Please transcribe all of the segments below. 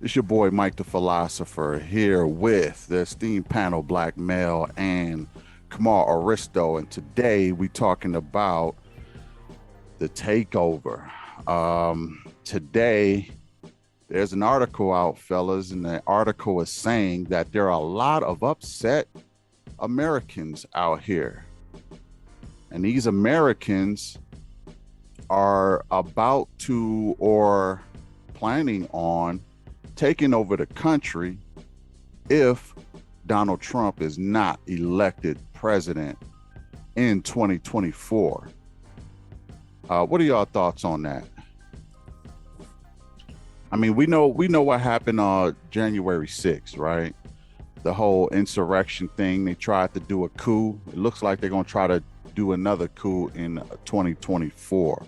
It's your boy Mike the Philosopher here with the esteemed panel Black Male and Kamar Aristo. And today we talking about the takeover. Today there's an article out, fellas, and the article is saying that there are a lot of upset Americans out here. And these Americans are about to or planning on taking over the country if Donald Trump is not elected president in 2024. What are y'all thoughts on that? I mean, we know what happened on January 6th, right? The whole insurrection thing. They tried to do a coup. It looks like they're going to try to do another coup in 2024.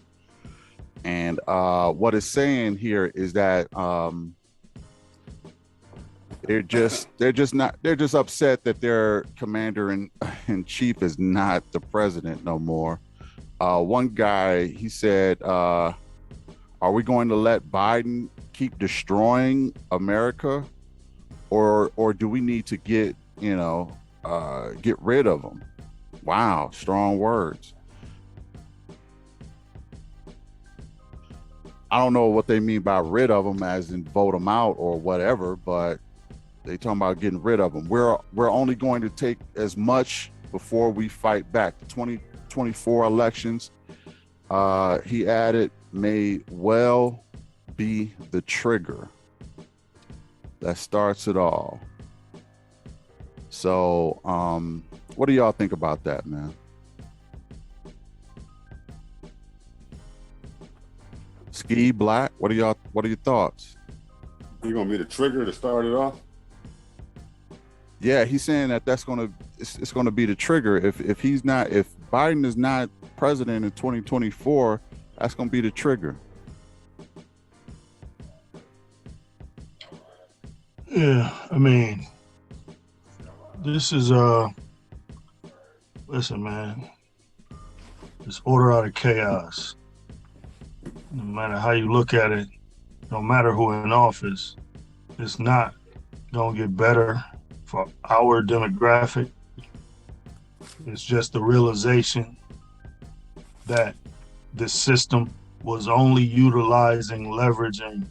And what it's saying here is that they're just upset that their commander in chief is not the president no more. One guy, he said, are we going to let Biden keep destroying America, or do we need to get rid of him? Wow, strong words. I don't know what they mean by rid of them, as in vote them out or whatever, but they talking about getting rid of them. We're only going to take as much before we fight back. The 2024 elections, he added, may well be the trigger that starts it all. So, what do y'all think about that, man? Ski Black, what are your thoughts? You gonna be the trigger to start it off? Yeah, he's saying that it's gonna be the trigger. If Biden is not president in 2024, that's gonna be the trigger. Yeah, I mean, this is listen, man, it's order out of chaos. No matter how you look at it, no matter who in office, it's not gonna get better for our demographic. It's just the realization that the system was only utilizing, leveraging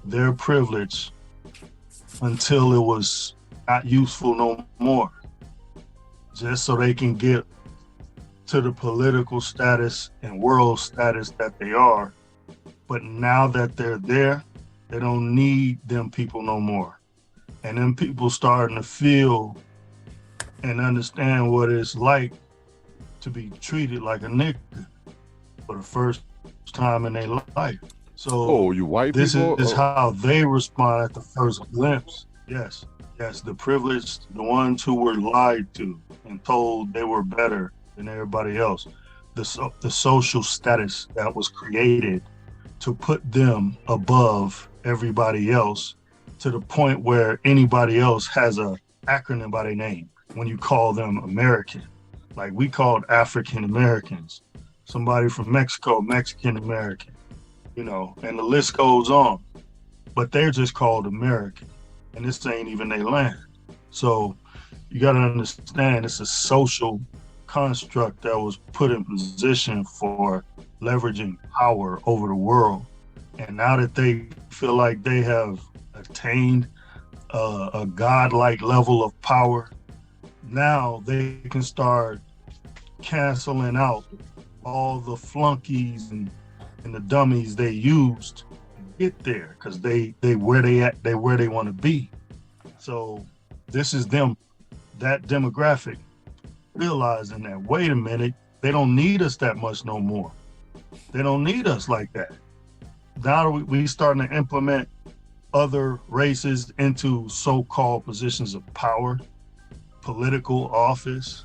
their privilege until it was not useful no more, just so they can get to the political status and world status that they are. But now that they're there, they don't need them people no more. And then people starting to feel and understand what it's like to be treated like a nigga for the first time in their life. So you white this people? is how they respond at the first glimpse. Yes, the privileged, the ones who were lied to and told they were better than everybody else. The social status that was created to put them above everybody else, to the point where anybody else has a acronym by their name when you call them American. Like we called African Americans, somebody from Mexico, Mexican American, and the list goes on. But they're just called American, and this ain't even their land. So you got to understand, it's a social construct that was put in position for leveraging power over the world. And now that they feel like they have attained a godlike level of power, now they can start canceling out all the flunkies and the dummies they used to get there, because they where they want to be. So this is them, that demographic, realizing that, wait a minute, they don't need us that much no more. They don't need us like that. Now we starting to implement other races into so-called positions of power, political office,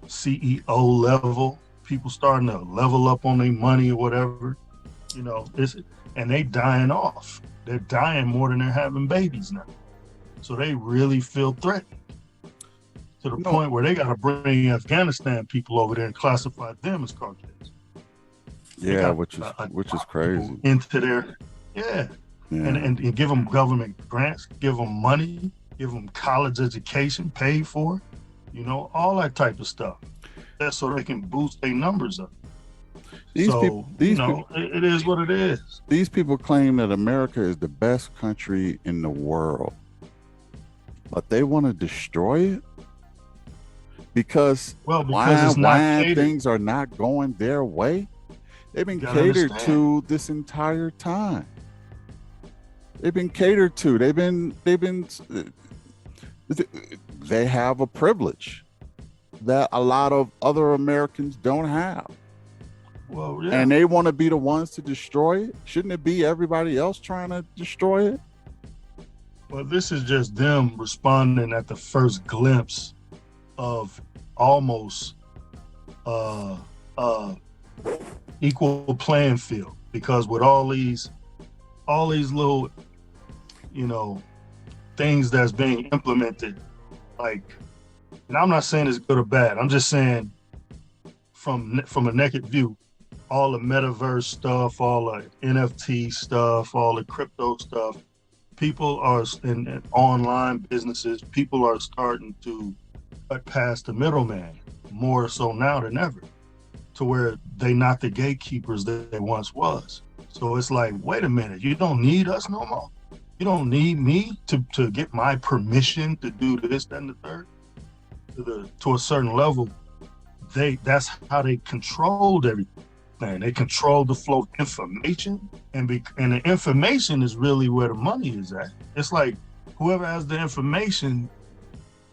CEO level, people starting to level up on their money or whatever, and they dying off. They're dying more than they're having babies now. So they really feel threatened to the point where they got to bring Afghanistan people over there and classify them as Caucasians. Yeah, which is crazy. Into their, yeah. and give them government grants, give them money, give them college education paid for, all that type of stuff. That's so they can boost their numbers up. It is what it is. These people claim that America is the best country in the world, but they want to destroy it because why things are not going their way. They've been catered to this entire time. They've been catered to. They have a privilege that a lot of other Americans don't have. Well, yeah. And they want to be the ones to destroy it. Shouldn't it be everybody else trying to destroy it? Well, this is just them responding at the first glimpse of almost equal playing field, because with all these little things that's being implemented, and I'm not saying it's good or bad, I'm just saying from a naked view, all the metaverse stuff, all the NFT stuff, all the crypto stuff, people are in online businesses, people are starting to cut past the middleman more so now than ever, to where they not the gatekeepers that they once was. So it's like, wait a minute, you don't need us no more? You don't need me to get my permission to do this, that, and the third? To a certain level, that's how they controlled everything. They controlled the flow of information, and the information is really where the money is at. It's like whoever has the information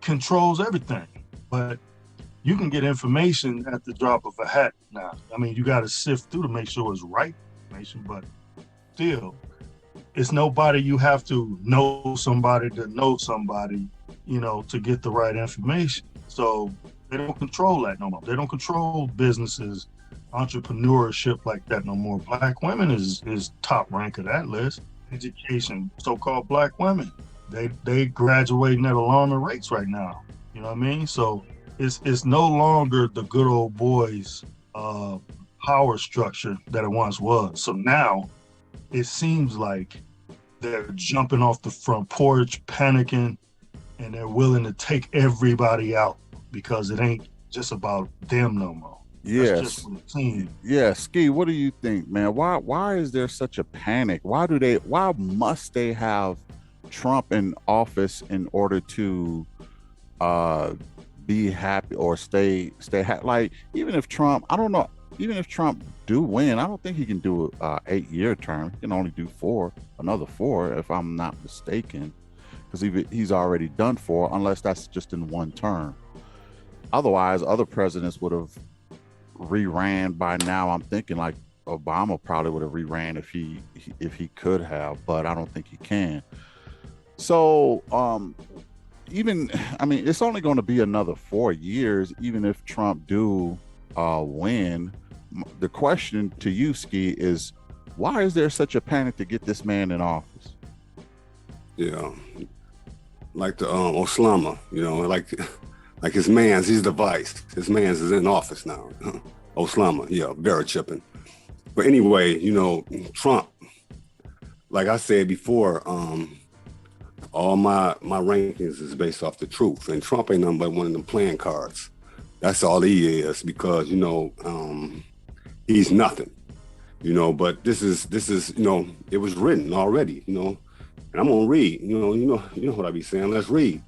controls everything. But you can get information at the drop of a hat now. I mean, you got to sift through to make sure it's right information, but still, it's nobody you have to know somebody to know somebody, to get the right information. So they don't control that no more. They don't control businesses, entrepreneurship like that no more. Black women is top rank of that list. Education, so-called black women, they graduating at alarming rates right now. You know what I mean? So it's no longer the good old boys power structure that it once was. So now it seems like they're jumping off the front porch, panicking, and they're willing to take everybody out because it ain't just about them no more. Yes. Yeah, Ski, what do you think, man? Why is there such a panic? Why must they have Trump in office in order to be happy or stay happy? Like, even if Trump do win, I don't think he can do a 8-year term. He can only do another four, if I'm not mistaken, because he's already done 4, unless that's just in one term. Otherwise, other presidents would have re-ran by now. I'm thinking like Obama probably would have re-ran if he could have, but I don't think he can. So it's only going to be another 4 years, even if Trump do win. The question to you, Ski, is why is there such a panic to get this man in office? Yeah, like the Osama, like his man's, he's the vice. His man's is in office now. Osama, yeah, very chipping. But anyway, Trump, like I said before, all my rankings is based off the truth. And Trump ain't nothing but one of them playing cards. That's all he is, because, he's nothing, but this is, it was written already, and I'm gonna read, you know what I be saying. Let's read.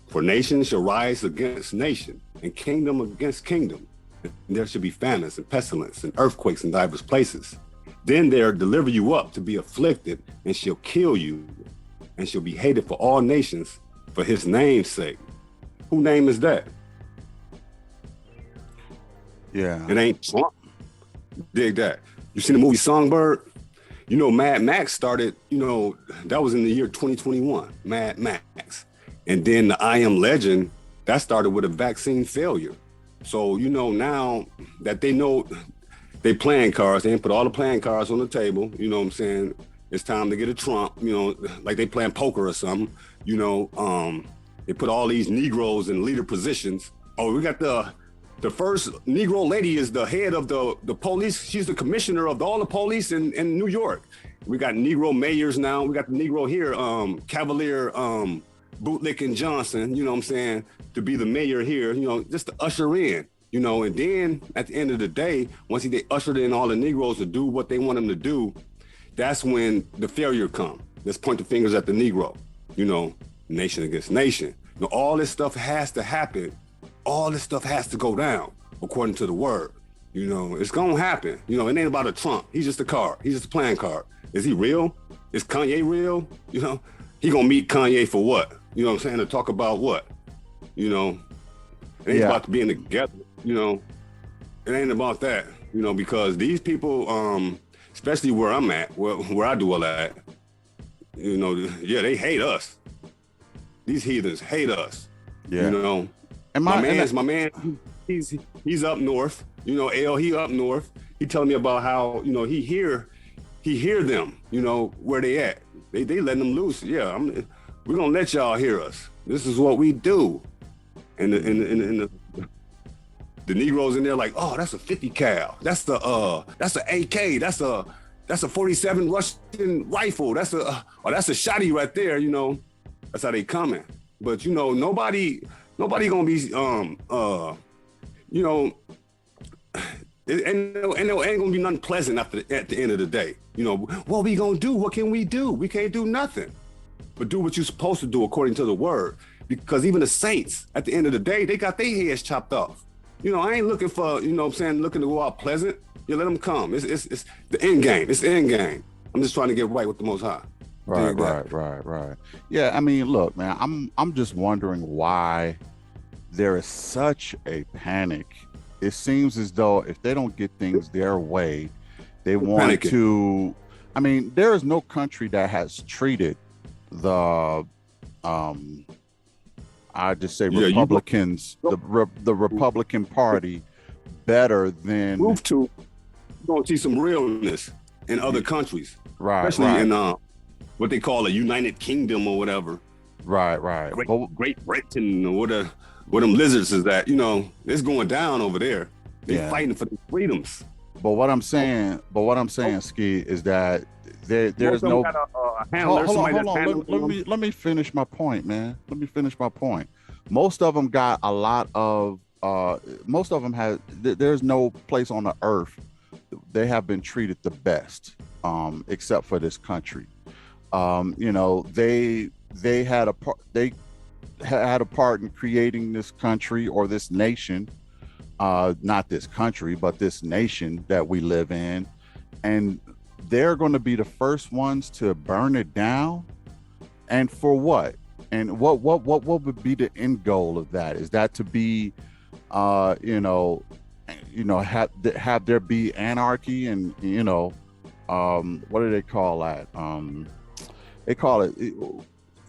For nation shall rise against nation, and kingdom against kingdom. And there shall be famines and pestilence and earthquakes in divers places. Then there deliver you up to be afflicted, and shall kill you, and shall be hated for all nations for his name's sake. Who name is that? Yeah. It ain't Trump. Dig that. You seen the movie Songbird? Mad Max started, that was in the year 2021, Mad Max. And then the I Am Legend, that started with a vaccine failure. So, now that they know they playing cards, they put all the playing cards on the table, you know what I'm saying? It's time to get a Trump, like they playing poker or something, they put all these Negroes in leader positions. Oh, we got the first Negro lady is the head of the police. She's the commissioner of all the police in New York. We got Negro mayors now. We got the Negro here, Cavalier Bootlick Johnson, you know what I'm saying, to be the mayor here, you know, just to usher in, you know, and then at the end of the day, once they ushered in all the Negroes to do what they want them to do, that's when the failure come. Let's point the fingers at the Negro, you know, nation against nation. You know, all this stuff has to happen. All this stuff has to go down according to the word. You know, it's gonna happen. You know, it ain't about a Trump. He's just a card. He's just a playing card. Is he real? Is Kanye real? You know, he gonna meet Kanye for what? You know what I'm saying? To talk about what? You know, it ain't about being together. You know, it ain't about that. You know, because these people, especially where I'm at, where I do all that, you know, yeah, they hate us. These heathens hate us. Yeah. You know, and my man, he's up north. You know, he up north. He telling me about how, you know, he hear them, you know, where they at. They letting them loose. Yeah, we're gonna let y'all hear us. This is what we do. And the Negroes in there like, oh, that's a 50 cal. That's an AK. That's a 47 Russian rifle. That's a shotty right there. You know, that's how they coming. But you know, nobody gonna be you know. And there ain't gonna be nothing pleasant at the end of the day. You know, what we gonna do? What can we do? We can't do nothing. But do what you're supposed to do according to the word. Because even the saints, at the end of the day, they got their heads chopped off. You know, I ain't looking for, you know what I'm saying, looking to go out pleasant. You let them come. It's the end game. It's the end game. I'm just trying to get right with the Most High. Right. Yeah, I mean, look, man, I'm just wondering why there is such a panic. It seems as though if they don't get things their way, they want to. I mean, there is no country that has treated the I just say Republicans, the Republican Party better than. Move to. You're gonna see some realness in other countries, right? Especially in what they call a United Kingdom or whatever. Right. Great Britain or whatever. Where them lizards is at, you know, it's going down over there. They're fighting for their freedoms. But what I'm saying, Ski, is that there's no. Hold on. Let me finish my point, man. Let me finish my point. Most of them got a lot of. Most of them have. There's no place on the earth they have been treated the best, except for this country. You know, they had a part. They had a part in creating this country or this nation, not this country, but this nation that we live in. And they're going to be the first ones to burn it down. And for what? And what would be the end goal of that? Is that to be, have there be anarchy and, you know, what do they call that? They call it,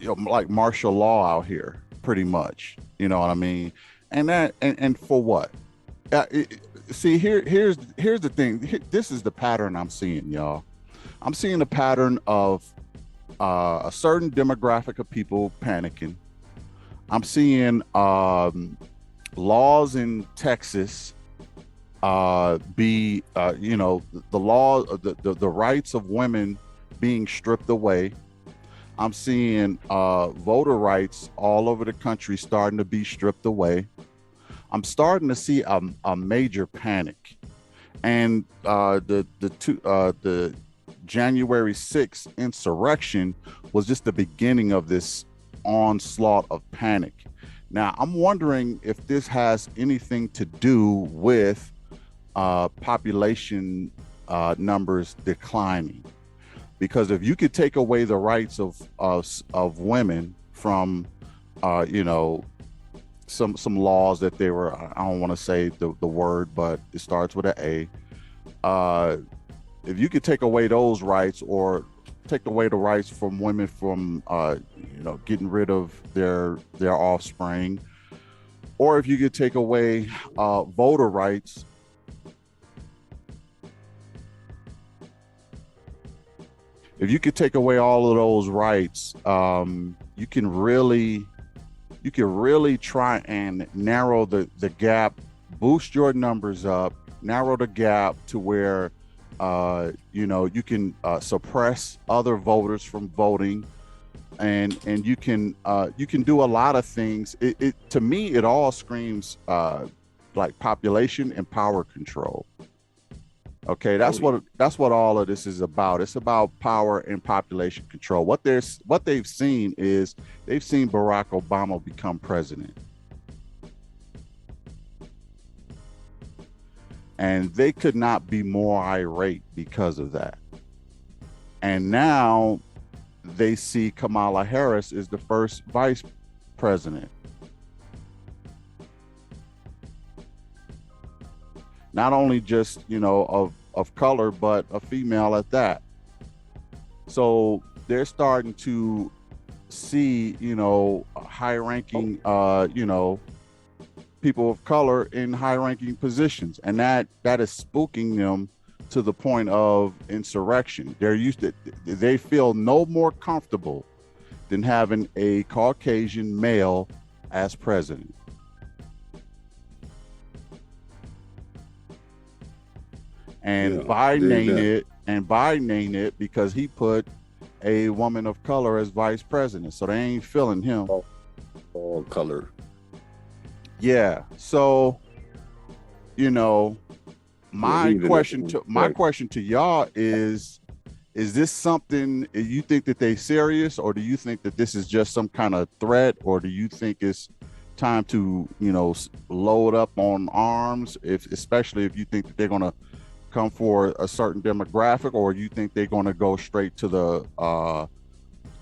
you know, like martial law out here, pretty much. You know what I mean? And that, and for what? See, here's the thing. This is the pattern I'm seeing, y'all. I'm seeing a pattern of a certain demographic of people panicking. I'm seeing laws in Texas the law, the rights of women being stripped away. I'm seeing voter rights all over the country starting to be stripped away. I'm starting to see a major panic, and the January 6th insurrection was just the beginning of this onslaught of panic. Now, I'm wondering if this has anything to do with population numbers declining. Because if you could take away the rights of women from, some laws that they were, I don't want to say the word, but it starts with an A. If you could take away those rights, or take away the rights from women from, getting rid of their offspring, or if you could take away voter rights. If you could take away all of those rights, you can really try and narrow the gap, boost your numbers up, narrow the gap to where You know, you can suppress other voters from voting, and you can do a lot of things. It to me, it all screams like population and power control. Okay, that's what all of this is about. It's about power and population control. What they've seen is they've seen Barack Obama become president, and they could not be more irate because of that. And now they see Kamala Harris is the first vice president. Not only just, you know, of color, but a female at that. So they're starting to see, you know, high-ranking, you know, people of color in high-ranking positions, and that is spooking them to the point of insurrection. They feel no more comfortable than having a Caucasian male as president. And Biden it because he put a woman of color as vice president, so they ain't feeling him. All color. Yeah. So, you know, my question to y'all is this something you think that they serious, or do you think that this is just some kind of threat, or do you think it's time to, you know, load up on arms, especially if you think that they're going to come for a certain demographic, or you think they're going to go straight to the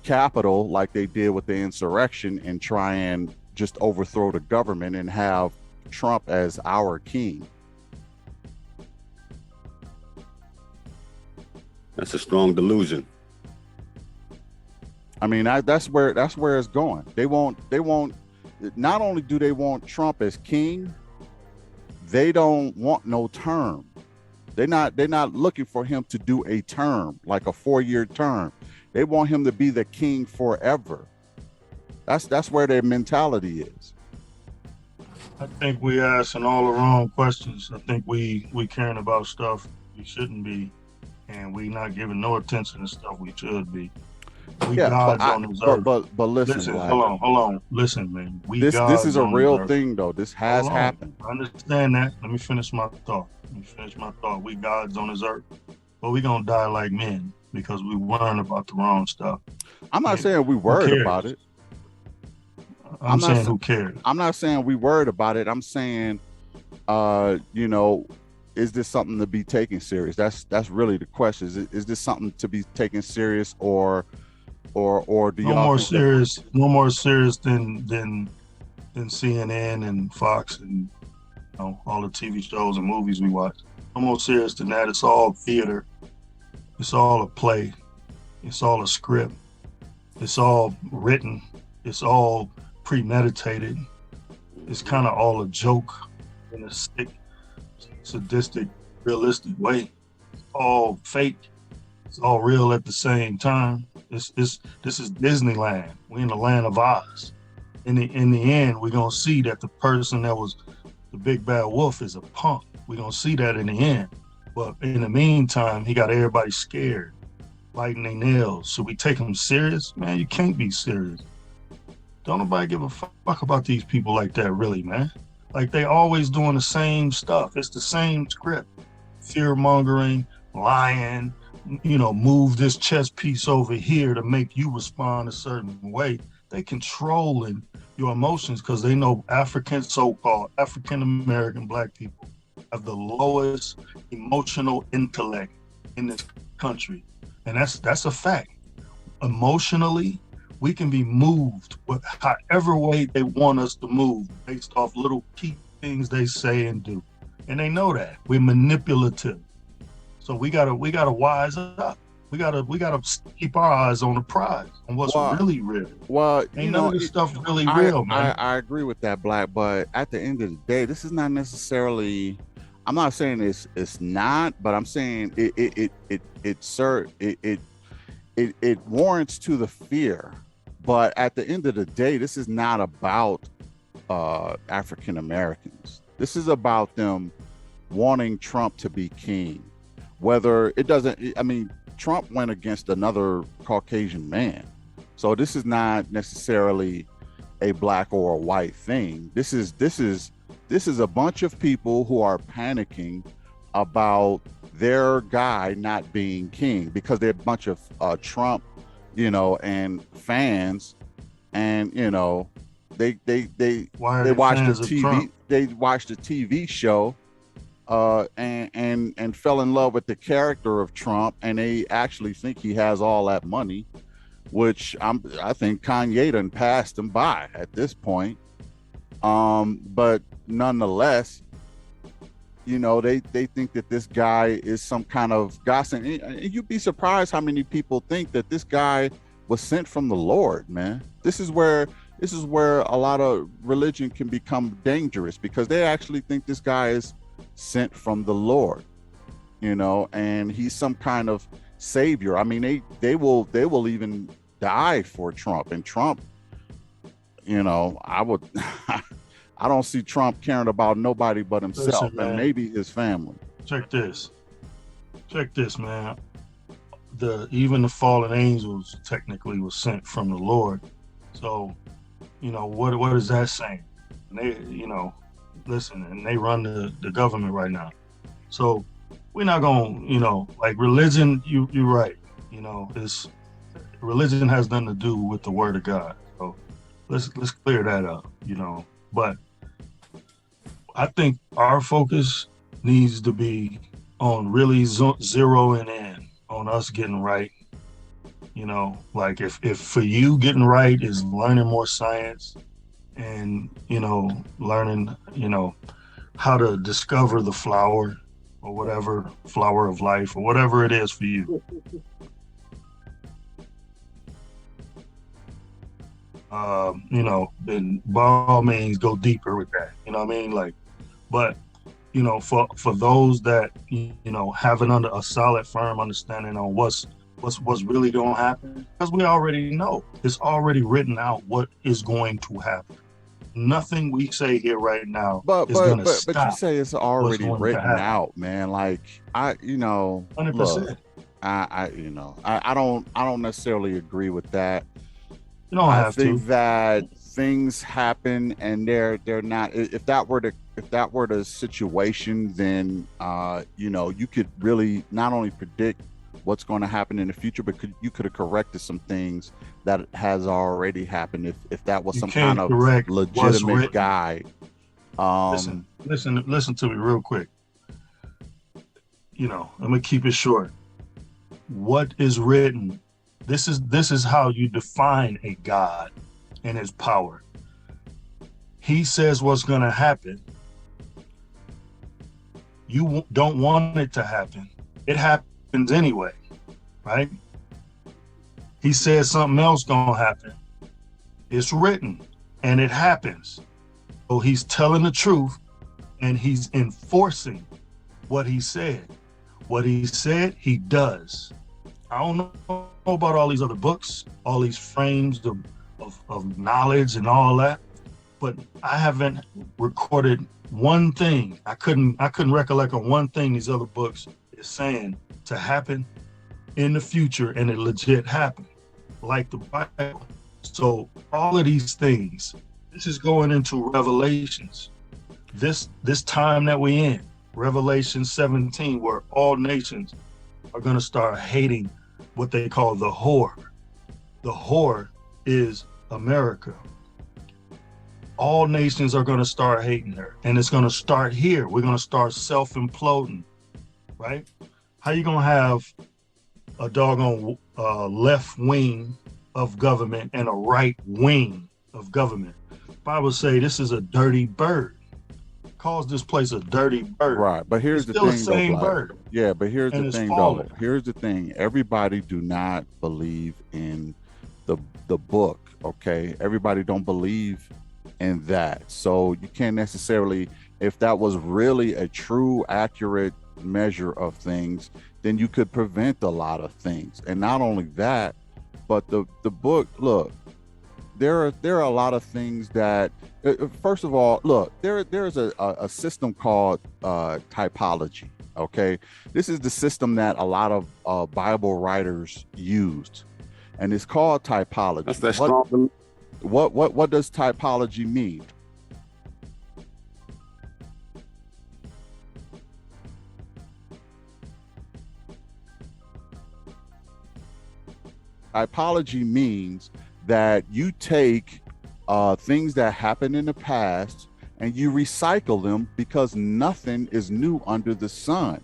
Capitol like they did with the insurrection and try and just overthrow the government and have Trump as our king? That's a strong delusion. I mean, that's where it's going. They won't. Not only do they want Trump as king, they don't want no term. They're not looking for him to do a term, like a 4-year term. They want him to be the king forever. That's where their mentality is. I think we asking all the wrong questions. I think we caring about stuff we shouldn't be, and we not giving no attention to stuff we should be. We gods on this earth. But listen, hold on. Listen, man. This is a real thing, though. This has happened. I understand that. Let me finish my thought. We gods on this earth, but we gonna die like men because we worrying about the wrong stuff. I'm not saying we worried about it. I'm saying who cares? I'm not saying we worried about it. I'm saying, you know, is this something to be taken serious? That's really the question. Is this something to be taken serious, or do you no more serious than CNN and Fox and, you know, all the TV shows and movies we watch? No more serious than that. It's all theater. It's all a play. It's all a script. It's all written. It's all premeditated. It's kind of all a joke in a sick, sadistic, realistic way. It's all fake. It's all real at the same time. This is Disneyland. We're in the land of Oz. In the end, we're gonna see that the person that was the big bad wolf is a punk. We're gonna see that in the end. But in the meantime, he got everybody scared, biting their nails. Should we take him serious? Man, you can't be serious. Don't nobody give a fuck about these people like that, really, man. Like, they always doing the same stuff. It's the same script. Fear-mongering, lying, you know, move this chess piece over here to make you respond a certain way. They controlling your emotions because they know so-called African-American Black people have the lowest emotional intellect in this country. And that's a fact. Emotionally, we can be moved however way they want us to move based off little key things they say and do. And they know that. We're manipulative. So we gotta wise up. We gotta keep our eyes on the prize, on what's really real. Well, ain't none of this stuff really real, man. I agree with that, Black. But at the end of the day, this is not necessarily. I'm not saying it's not, but I'm saying it warrants to the fear. But at the end of the day, this is not about African Americans. This is about them wanting Trump to be king, whether it doesn't, I mean, Trump went against another Caucasian man. So this is not necessarily a black or a white thing. This is a bunch of people who are panicking about their guy not being king because they're a bunch of Trump, and fans, and they watched the TV. They watched the TV show, and fell in love with the character of Trump, and they actually think he has all that money, which I think Kanye done passed him by at this point. But nonetheless, they think that this guy is some kind of gossip. And you'd be surprised how many people think that this guy was sent from the Lord, man. This is where a lot of religion can become dangerous, because they actually think this guy is sent from the Lord, and he's some kind of savior. I mean, they will even die for Trump. And Trump, I don't see Trump caring about nobody but himself. Listen, and maybe his family. Check this, man. Even the fallen angels technically was sent from the Lord. So, what is that saying? And they, listen, and they run the government right now. So we're not gonna, like religion. You're right. Religion has nothing to do with the word of God. So let's clear that up. But I think our focus needs to be on really zeroing in on us getting right. Like if for you getting right is learning more science and, learning, how to discover the flower or whatever, flower of life or whatever it is for you. Then by all means go deeper with that. You know what I mean? Like, but for those that haven't under a solid, firm understanding on what's really going to happen, because we already know it's already written out what is going to happen. Nothing we say here right now is going to stop. But you say it's already written out, man. Like 100%. Look, I don't necessarily agree with that. You don't have to. I think that things happen, and they're not. If that were the situation, then you could really not only predict what's going to happen in the future, but you could have corrected some things that has already happened if that was some kind of legitimate guide. Listen to me real quick. I'm gonna keep it short. What is written? This is how you define a God and his power. He says what's going to happen. You don't want it to happen. It happens anyway, right? He says something else going to happen. It's written and it happens. So he's telling the truth and he's enforcing what he said. What he said, he does. I don't know about all these other books, all these frames of knowledge and all that, but I haven't recorded one thing. I couldn't recollect on one thing these other books is saying to happen in the future, and it legit happened, like the Bible. So all of these things, this is going into Revelations. This time that we in, Revelation 17, where all nations are going to start hating what they call the whore. The whore is America. All nations are going to start hating her, and it's going to start here. We're going to start self-imploding, right? How you going to have a doggone left wing of government and a right wing of government? Bible say this is a dirty bird. Calls this place a dirty bird. Right, but here's the thing, though. Yeah, but here's the thing, though. Here's the thing. Everybody do not believe in the book. Okay, everybody don't believe in that. So you can't necessarily, if that was really a true, accurate measure of things, then you could prevent a lot of things. And not only that, but the book. Look, there are a lot of things that. First of all, look, there's a system called typology. Okay, this is the system that a lot of Bible writers used, and it's called typology. That's that strong. What does typology mean? Typology means that you take things that happened in the past and you recycle them, because nothing is new under the sun.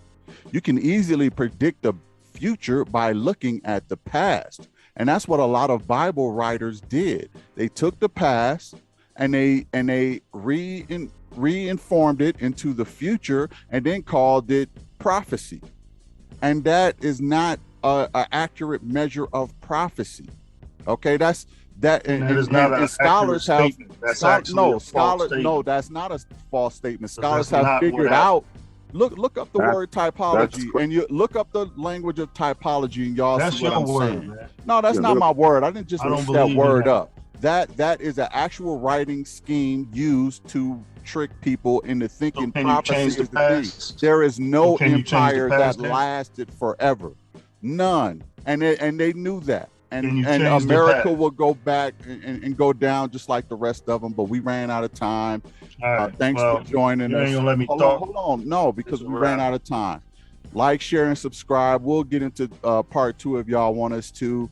You can easily predict the future by looking at the past. And that's what a lot of Bible writers did. They took the past and they reinformed it into the future and then called it prophecy. And that is not an accurate measure of prophecy. Okay, that's that, and that is not an scholars have statement. That's actually a false statement. No, that's not a false statement. Scholars that's have figured out. Look up the word typology, and you look up the language of typology, and y'all That's see what your I'm word, saying. man. No, that's not my word. I didn't just make that word up. That is an actual writing scheme used to trick people into thinking prophecy is the thing. There is no empire that lasted forever, none, and they knew that. And America will go back and go down just like the rest of them. But we ran out of time. Thanks for joining us. You ain't gonna let me talk. Hold on. No, because we ran out of time. Like, share, and subscribe. We'll get into part 2 if y'all want us to.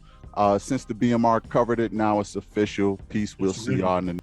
Since the BMR covered it, now it's official. Peace. We'll see y'all in the